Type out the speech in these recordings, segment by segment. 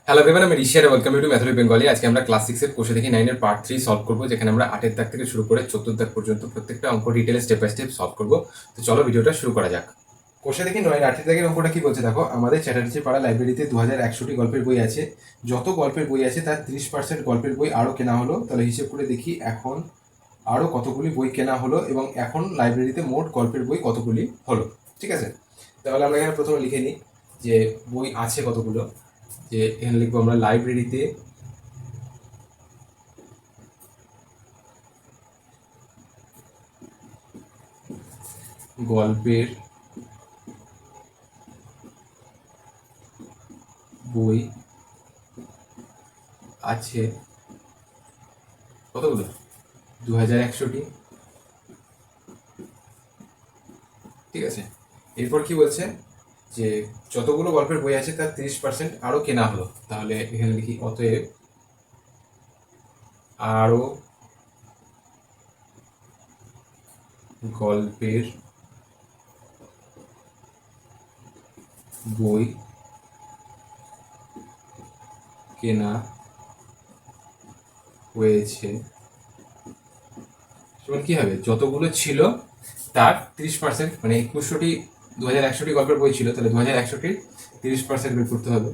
Hello everyone, আমি ঋষি আর welcome to mathematics Bengali. আজকে আমরা ক্লাস 6 এর কোষে দেখি 9 এর পার্ট 3 সলভ করব, যেখানে আমরা 8 এর দাগ থেকে শুরু করে 14 দাগ পর্যন্ত প্রত্যেকটা অঙ্ক ডিটেইলে স্টেপ বাই স্টেপ সলভ করব। তো চলো ভিডিওটা শুরু করা যাক। কোষে দেখি 9 এর 8 দাগের অঙ্কটা কি বলছে দেখো। আমাদের চ্যাটার্জি পাড়া লাইব্রেরিতে 2100টি গল্পের বই আছে। যত গল্পের বই আছে তার 30% গল্পের বই আরও কেনা হলো। তাহলে হিসেব করে দেখি এখন আরও কতগুলি বই কেনা হলো এবং এখন লাইব্রেরিতে মোট গল্পের বই কতগুলি হলো। ঠিক আছে, তাহলে আমরা এখানে প্রথমে লিখে নিই যে বই আছে কতগুলো। যে এখানে লিখবো আমরা লাইব্রেরিতে গল্পের বই আছে কতগুলো, 2100টি। ঠিক আছে, এরপর কি বলছে যে যতগুলো গল্পের বই আছে তার 30% আরও কেনা হলো। তাহলে এখানে লিখি অতএব আরও গল্পের বই কেনা হয়েছে। সেমন কি হবে, যতগুলো ছিল তার 30%, মানে 2100টি গল্পের বই ছিল, তাহলে 2100টির 30% বের করতে হবে।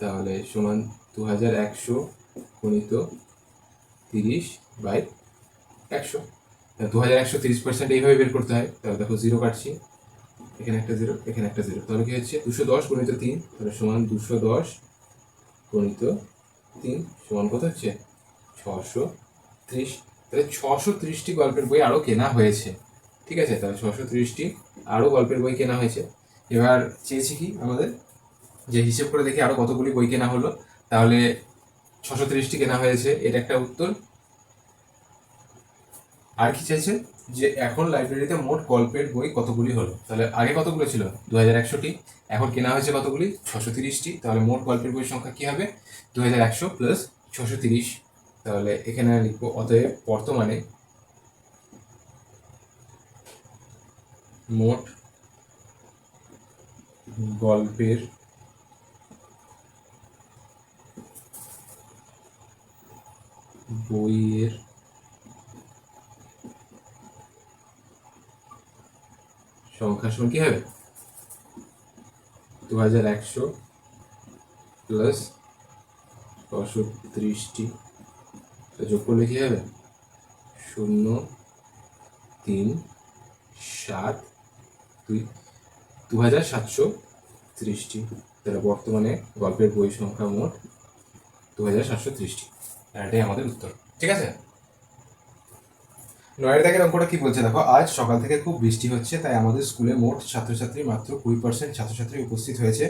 তাহলে সমান 2100 গুণিত 30/100। 2100 30% এইভাবে বের করতে হয়। তাহলে দেখো জিরো কাটছি, এখানে একটা জিরো, এখানে একটা জিরো, তাহলে কি হচ্ছে 210 গুণিত 3, তাহলে সমান 210 গুণিত 3 সমান কত হচ্ছে 630। তাহলে 630টি গল্পের বই আরও কেনা হয়েছে। ঠিক আছে, তাহলে 630টি আরও গল্পের বই কেনা হয়েছে। এবার চেয়েছি কি আমাদের, যে হিসেব করে দেখি আরও কতগুলি বই কেনা হলো। তাহলে 630টি কেনা হয়েছে, এটা একটা উত্তর। আর কি চাইছে, যে এখন লাইব্রেরিতে মোট গল্পের বই কতগুলি হলো। তাহলে আগে কতগুলো ছিল 2100টি, এখন কেনা হয়েছে কতগুলি 630টি। তাহলে মোট গল্পের বইয়ের সংখ্যা কি হবে 2100 প্লাস 630। তাহলে এখানে লিখবো অতএব বর্তমানে মোট গল্পের বইয়ের সংখ্যা সমান কি হবে 2100 প্লাস 630টি, যোগ করলে কি হবে 0 3 7 2 2730টি। তাহলে বর্তমানে গল্পের বই সংখ্যা মোট 2730টি। এটাই আমাদের উত্তর। ঠিক আছে, 9 দাগের অঙ্কটা কি বলছে দেখো। আজ সকাল থেকে খুব বৃষ্টি হচ্ছে, তাই আমাদের স্কুলে মোট ছাত্রছাত্রী মাত্র 20% ছাত্রছাত্রী উপস্থিত হয়েছে।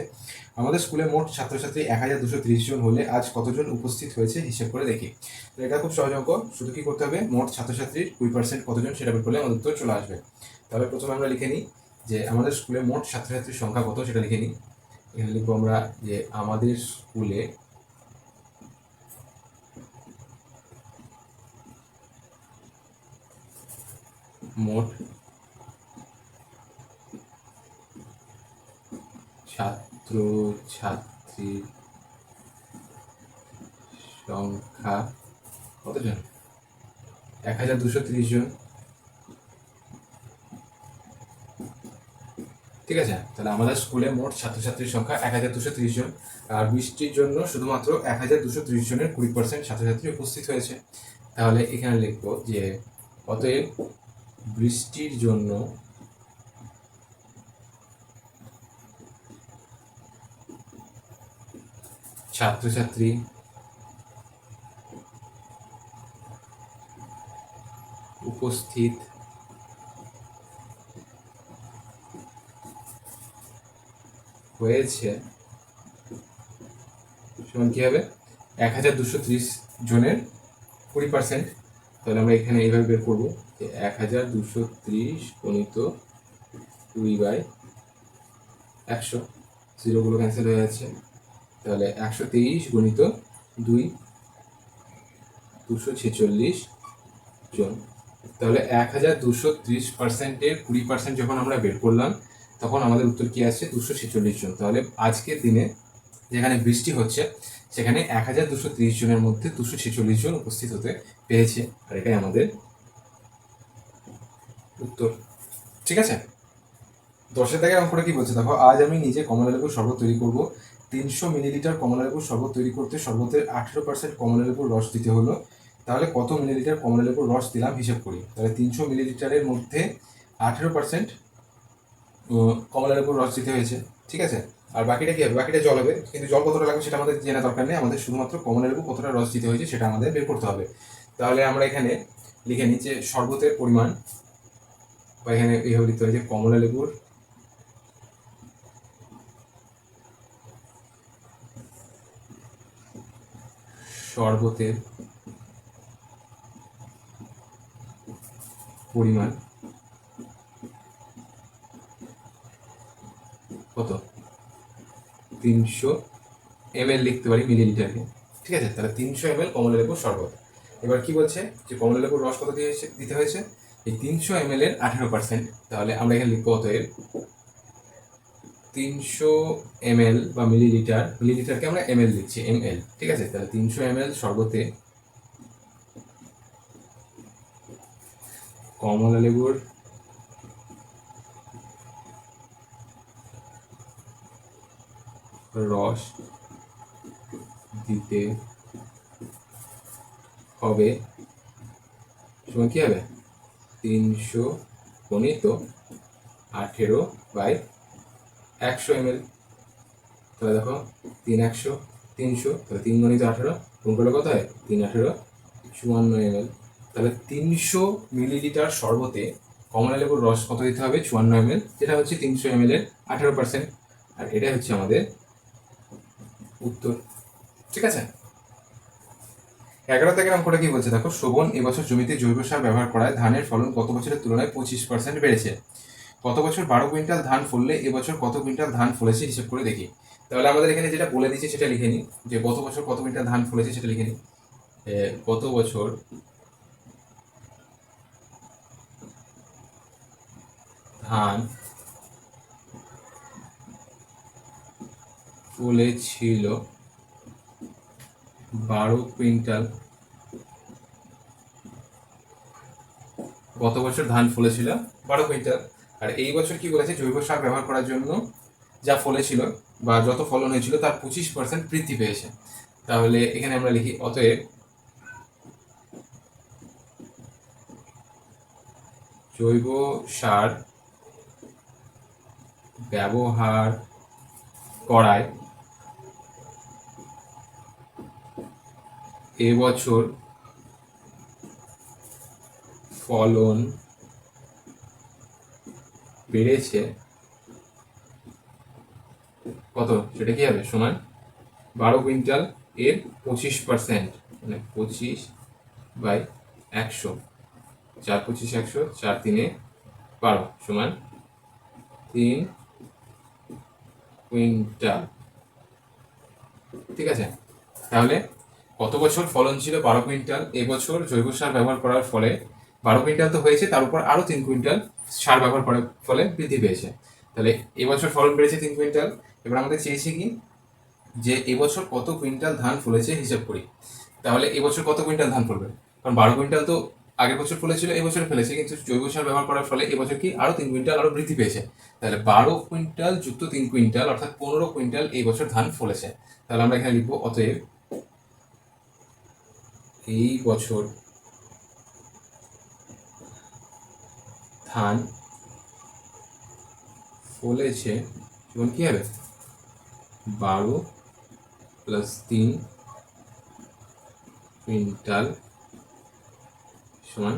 আমাদের স্কুলে মোট ছাত্রছাত্রী 1230 জন হলে আজ কতজন উপস্থিত হয়েছে হিসেব করে দেখি। তো এটা খুব সহজ অঙ্ক, শুধু কি করতে হবে মোট ছাত্রছাত্রীর 20% কতজন সেটা বের করলে আমাদের উত্তর চলে আসবে। তাহলে প্রথমে আমরা লিখে নিই যে আমাদের স্কুলে মোট ছাত্রছাত্রীর সংখ্যা কত সেটা লিখে নিই। এখানে লিখবো আমরা যে আমাদের স্কুলে মোট ছাত্রছাত্রীর সংখ্যা কতজন 1230 জন। ঠিক আছে, তাহলে আমাদের স্কুলে মোট ছাত্রছাত্রীর সংখ্যা 1230 জন, আর বৃষ্টির জন্য শুধুমাত্র 1230 জনের 20% ছাত্রছাত্রী উপস্থিত হয়েছে। তাহলে এখানে লিখবো যে অতএব বৃষ্টির জন্য ছাত্রছাত্রী উপস্থিত হয়েছে সমান কি হবে 1230 জনের 20%। তাহলে আমরা এখানে এইভাবে বের করবো যে 1230 গুণিত 2/100, জিরোগুলো ক্যান্সেল হয়ে যাচ্ছে। তাহলে 123 গুণিত 2 246 জন। তাহলে 1230%-এর 20% যখন আমরা বের করলাম তখন আমাদের উত্তর কি আসছে 246 জন। তাহলে আজকের দিনে যেখানে বৃষ্টি হচ্ছে সেখানে 1230 জনের মধ্যে 246 জন উপস্থিত হতে পেরেছে, আর এটাই আমাদের উত্তর। ঠিক আছে, 10 দাগের অঙ্কটা কি বলছে দেখো, আজ আমি নিজে কমলালেবুর শরবত তৈরি করব। 300 মিলিলিটার কমলালেবুর শরবত তৈরি করতে শরবতের 18% কমলালেবুর রস দিতে হলো। তাহলে কত মিলিলিটার কমলালেবুর রস দিলাম হিসেব করি। তাহলে 300 মিলিলিটারের মধ্যে 18% কমলালেবুর রস দিতে হয়েছে। ঠিক আছে, আর বাকিটা কি হবে, বাকিটা জল হবে, কিন্তু জল কতটা লাগবে সেটা আমাদের জেনে দরকার নেই, আমাদের শুধুমাত্র কমলালেবু কতটা রস দিতে হয়েছে সেটা আমাদের বের করতে হবে। তাহলে আমরা এখানে লিখে নিই যে শরবতের পরিমাণ, বা এখানে এইভাবে লিখতে হবে যে কমলালেবুর শরবতের পরিমাণ কত, 300 ml লিখতে পারি মিলিলিটারকে। ঠিক আছে, তাহলে 300 ml কমলালেবুর শরবত। এবার কি বলছে যে কমলালেবুর রস কত দিতে হয়েছে, এই 300 ml এর 18%। তাহলে আমরা এখানে লিখবো অতএব 300 ml বা মিলিলিটার, মিলিলিটারকে আমরা ml লিখছি, ml। ঠিক আছে, তাহলে 300 ml শরবতে কমলালেবুর রস দিতে হবে সময় কি হবে, 300 গণিত 18/100 ml। তাহলে দেখো 3 100 300, তাহলে 3 গণিত 18 গুণ করলে কত হয়, 3 18 54 ml। তাহলে 300 মিলিলিটার শরবতে কমলালেবুর রস কত দিতে হবে, 54 ml, যেটা হচ্ছে 300 ml এর 18%, আর এটাই হচ্ছে আমাদের উত্তর। ঠিক আছে, 11 থেকে অঙ্কটা কি বলছে দেখো, শোভন এবছর জমিতে জৈব সার ব্যবহার করায় ধানের ফলন গত বছরের তুলনায় 25% বেড়েছে। গত বছর 12 কুইন্টাল ধান ফললে এবছর কত কুইন্টাল ধান ফলেছে হিসেব করে দেখি। তাহলে আমাদের এখানে যেটা বলে দিচ্ছে সেটা লিখে নিই, যে গত বছর কত কুইন্টাল ধান ফলেছে সেটা লিখে নিই। গত বছর ধান ফলেছিল 12 কুইন্টাল। গত বছর ধান ফলেছিল 12 কুইন্টাল, আর এই বছর কি বলেছে, জৈব সার ব্যবহার করার জন্য যা ফলেছিল বা যত ফলন হয়েছিল তার 25% বৃদ্ধি পেয়েছে। তাহলে এখানে আমরা লিখি অতএব জৈব সার ব্যবহার করায় এবছর ফলন বেড়েছে কত, সেটা কি হবে, সমান 12 কুইন্টাল এর 25%, মানে 25/100, 4 25 100, 4 3 12 সমান 3 কুইন্টাল। ঠিক আছে, তাহলে গত বছর ফলন ছিল 12 কুইন্টাল, এবছর জৈব সার ব্যবহার করার ফলে 12 কুইন্টাল তো হয়েছে, তার উপর আরো 3 কুইন্টাল সার ব্যবহার করার ফলে বৃদ্ধি পেয়েছে। তাহলে এবছর ফলন বেড়েছে 3 কুইন্টাল। এবার আমাদের চেয়েছে কি, যে এবছর কত কুইন্টাল ধান ফলেছে হিসাব করি। তাহলে এবছর কত কুইন্টাল ধান ফলবে, কারণ 12 কুইন্টাল তো আগের বছর ফলেছিল, এবছর ফেলেছে, কিন্তু জৈব সার ব্যবহার করার ফলে এবছর কি আরো 3 কুইন্টাল আরো বৃদ্ধি পেয়েছে। তাহলে 12 কুইন্টাল যুক্ত 3 কুইন্টাল অর্থাৎ 15 কুইন্টাল এই বছর ধান ফলেছে। তাহলে আমরা এখানে লিখবো অতএব এই বছর ধান ফলেছে যেমন কি হবে, 12 + 3 কুইন্টাল সমান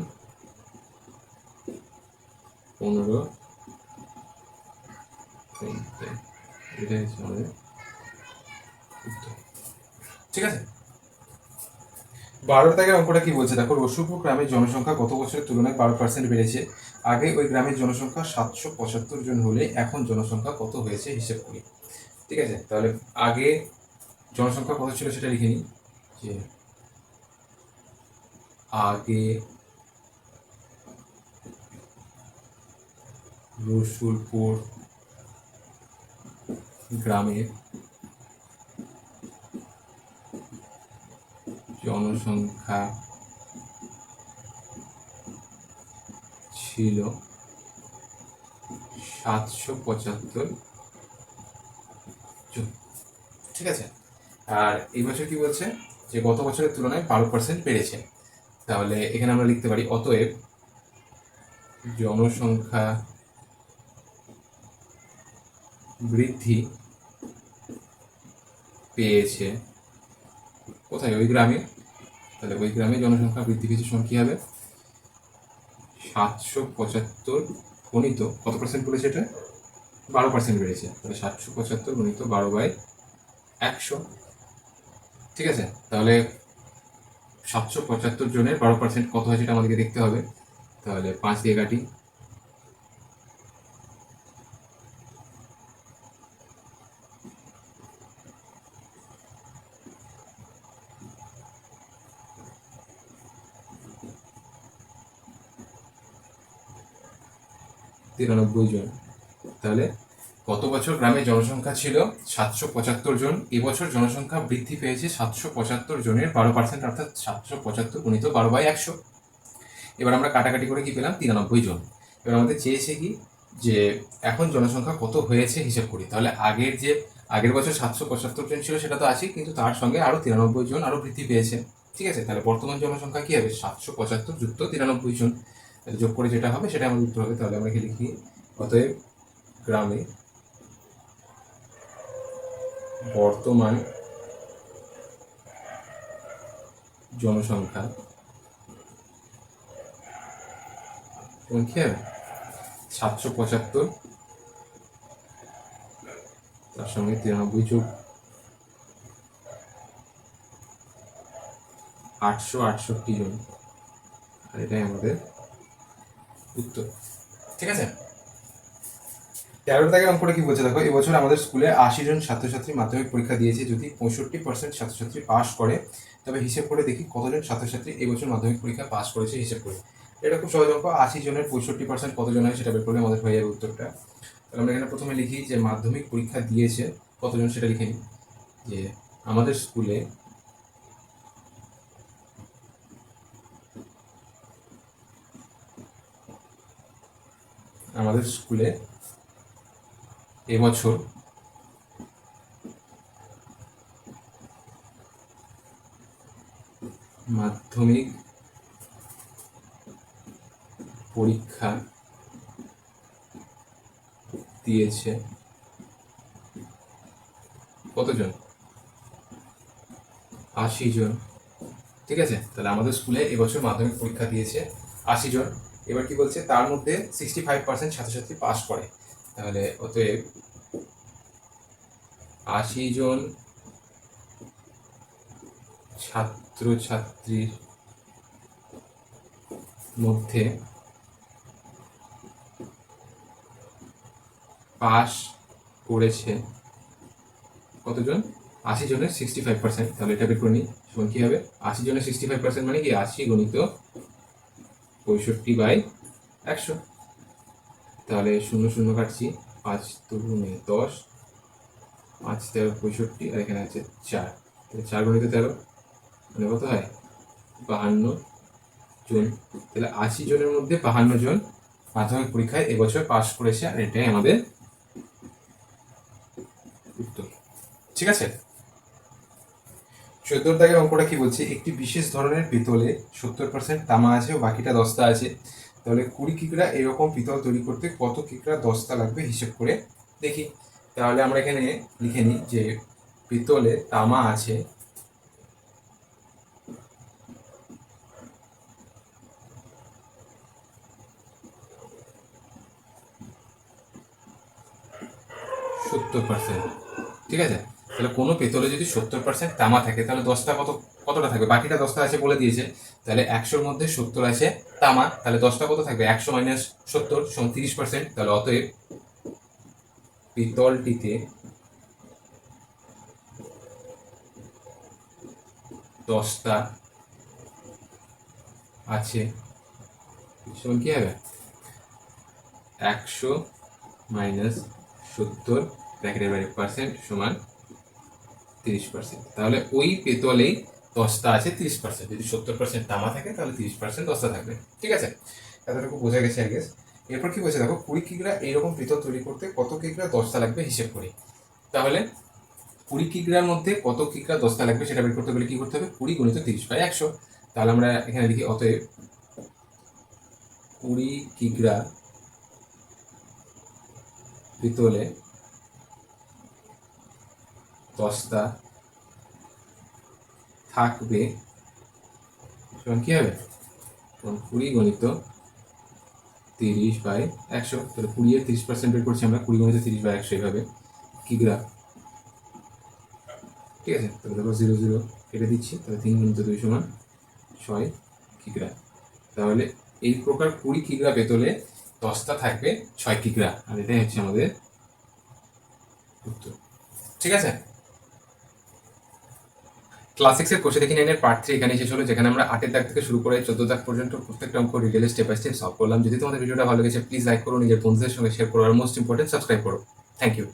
15 কুইন্টাল। এটাই হচ্ছে আমাদের উত্তর। ঠিক আছে, 12 থেকে অঙ্কটা কি বলছে দেখো, রসুলপুর গ্রামের জনসংখ্যা গত বছরের তুলনায় 12% বেড়েছে। আগে ওই গ্রামের জনসংখ্যা 775 জন হলে এখন জনসংখ্যা কত হয়েছে হিসেব করি। ঠিক আছে, তাহলে আগে জনসংখ্যা কত ছিল সেটা লিখে নিই, যে আগে রসুলপুর গ্রামের জনসংখ্যা ছিল 775 জন। ঠিক আছে, আর এই বছর কি বলছে যে গত বছরের তুলনায় 12% বেড়েছে। তাহলে এখানে আমরা লিখতে পারি অতএব জনসংখ্যা বৃদ্ধি পেয়েছে কোথায়? ওই গ্রামে। তাহলে ওই গ্রামে জনসংখ্যা বৃদ্ধি পেয়েছে সমান কি হবে? 775 গণিত কত পার্সেন্ট বলেছে? এটা 12% বেড়েছে। তাহলে 775 গণিত 12/100। ঠিক আছে, তাহলে 775 জনের 12% কত হয় সেটা আমাদেরকে দেখতে হবে। তাহলে 5 দিয়ে কাটি, 93 জন। তাহলে গত বছর গ্রামে জনসংখ্যা ছিল 775 জন, এবছর জনসংখ্যা বৃদ্ধি পেয়েছে 775 জনের 12%, অর্থাৎ 775 গুণিত 12/100। এবার আমরা কাটাকাটি করে কি পেলাম? 93 জন। এবার আমাদের চেয়েছে কি যে এখন জনসংখ্যা কত হয়েছে হিসেব করি। তাহলে আগের বছর 775 জন ছিল সেটা তো আছে, কিন্তু তার সঙ্গে আরও 93 জন আরও বৃদ্ধি পেয়েছে। ঠিক আছে, তাহলে বর্তমান জনসংখ্যা কি হবে? 775 যুক্ত 93 জন, যোগ করে যেটা হবে সেটা আমাদের উত্তর হবে। তাহলে আমরা কি লিখি? অতএব গ্রামে বর্তমান জনসংখ্যা কি হবে? 775 তার সঙ্গে 93 যোগ 868 জন, আর এটাই আমাদের উত্তর। ঠিক আছে, 13 দাগের অঙ্কটা কি বলছে দেখো। এবছর আমাদের স্কুলে 80 জন ছাত্রছাত্রী মাধ্যমিক পরীক্ষা দিয়েছে। যদি 65% ছাত্রছাত্রী পাস করে তবে হিসেব করে দেখি কতজন ছাত্রছাত্রী এবছর মাধ্যমিক পরীক্ষা পাস করেছে হিসেব করে। এটা খুব সহজ অঙ্ক। 80 জনের 65% কতজন হয় সেটা বের করলে আমাদের হয়ে যাবে উত্তরটা। তাহলে আমরা এখানে প্রথমে লিখি যে মাধ্যমিক পরীক্ষা দিয়েছে কতজন সেটা লিখে নিই, যে আমাদের স্কুলে এবছর মাধ্যমিক পরীক্ষা দিয়েছে কতজন? 80 জন। ঠিক আছে, তাহলে আমাদের স্কুলে এবছর মাধ্যমিক পরীক্ষা দিয়েছে 80 জন। এবার কি বলছে? তার মধ্যে 65% ছাত্রছাত্রী পাস করে। তাহলে অতএব 80 জন ছাত্রছাত্রীর মধ্যে পাস করেছে কতজন? 80 জনের 65%। তাহলে এটা বের করে নিই, সমান কি হবে? 80 জনের 65% মানে কি? 80 গণিত 65/100। তাহলে 0 0 কাটছি, 5 দুগুণে 10, 5 13 65, আর এখানে আছে 4। তাহলে 4 গণিত 13 মানে কত হয়? 52 জন। তাহলে 80 জনের মধ্যে 52 জন মাধ্যমিক পরীক্ষায় এবছর পাস করেছে, আর এটাই আমাদের উত্তর। ঠিক আছে, 14 দাগের অঙ্কটা কি বলছে? একটি বিশেষ ধরনের পিতলে 70% তামা আছে ও বাকিটা দস্তা আছে। তাহলে 20 কিগ্রা এরকম পিতল তৈরি করতে কত কিগ্রা দস্তা লাগবে হিসেব করে দেখি। তাহলে আমরা এখানে লিখে নিই যে পিতলে তামা আছে 70%। ঠিক আছে, তাহলে কোনো পেতলে যদি 70% তামা থাকে তাহলে দস্তা কতটা থাকবে? বাকিটা দস্তা আছে বলে দিয়েছে। তাহলে 100-র মধ্যে 70 আছে তামা, তাহলে দস্তা কত থাকবে? 100 মাইনাস 70 সমান 30%। তাহলে অতএব পিতলটিতে দস্তা আছে সমান কি হবে? 100 মাইনাস 70 ব্র্যাকেটের বাইরে পার্সেন্ট সমান 30%। তাহলে ওই পেতলেই দশটা আছে 30%। যদি 70% তামা থাকে তাহলে 30% দশটা থাকবে। ঠিক আছে, এতটুকু বোঝা গেছে আই গেস। এরপর কি বলছে দেখো, 20 কিগ্রা এইরকম পিতল তৈরি করতে কত কিগ্রা দশটা লাগবে হিসেব করি। তাহলে 20 কিগ্রার মধ্যে কত কিগ্রা দশটা লাগবে সেটা বের করতে গেলে কি করতে হবে, 20 গুণিত 30/100। তাহলে আমরা এখানে লিখি অতএব 20 কিগ্রা পিতলে দশটা থাকবে সমান কি হবে, 20 গণিত 30/100। তাহলে 20 এর 30% বের করছি আমরা, 20 গণিত 30/100 এইভাবে কিগ্রা। ঠিক আছে, তাহলে দেখো 0 0 কেটে দিচ্ছি, তাহলে 3 গুণিত 2 সমান 6 কিগ্রা। তাহলে এই প্রকার 20 কিগ্রা পেতলে দশটা থাকবে 6 কিগ্রা, আর এটাই হচ্ছে আমাদের উত্তর। ঠিক আছে, ক্লাস 6 এর কোষে দেখি 9 এর পার্ট 3 এখানে শেষ হলো, যেখানে আমরা 8 দাগ থেকে শুরু করে 14 দাগ পর্যন্ত প্রত্যেকটা অঙ্ক ডিটেইলে স্টেপ বাই স্টেপ সলভ করলাম। যদি তোমাদের ভিডিওটা ভালো লেগেছে প্লিজ লাইক করো, নিজের বন্ধুদের সঙ্গে শেয়ার করো, আর মোস্ট ইম্পর্টেন্ট সাবস্ক্রাইব করো। Thank you.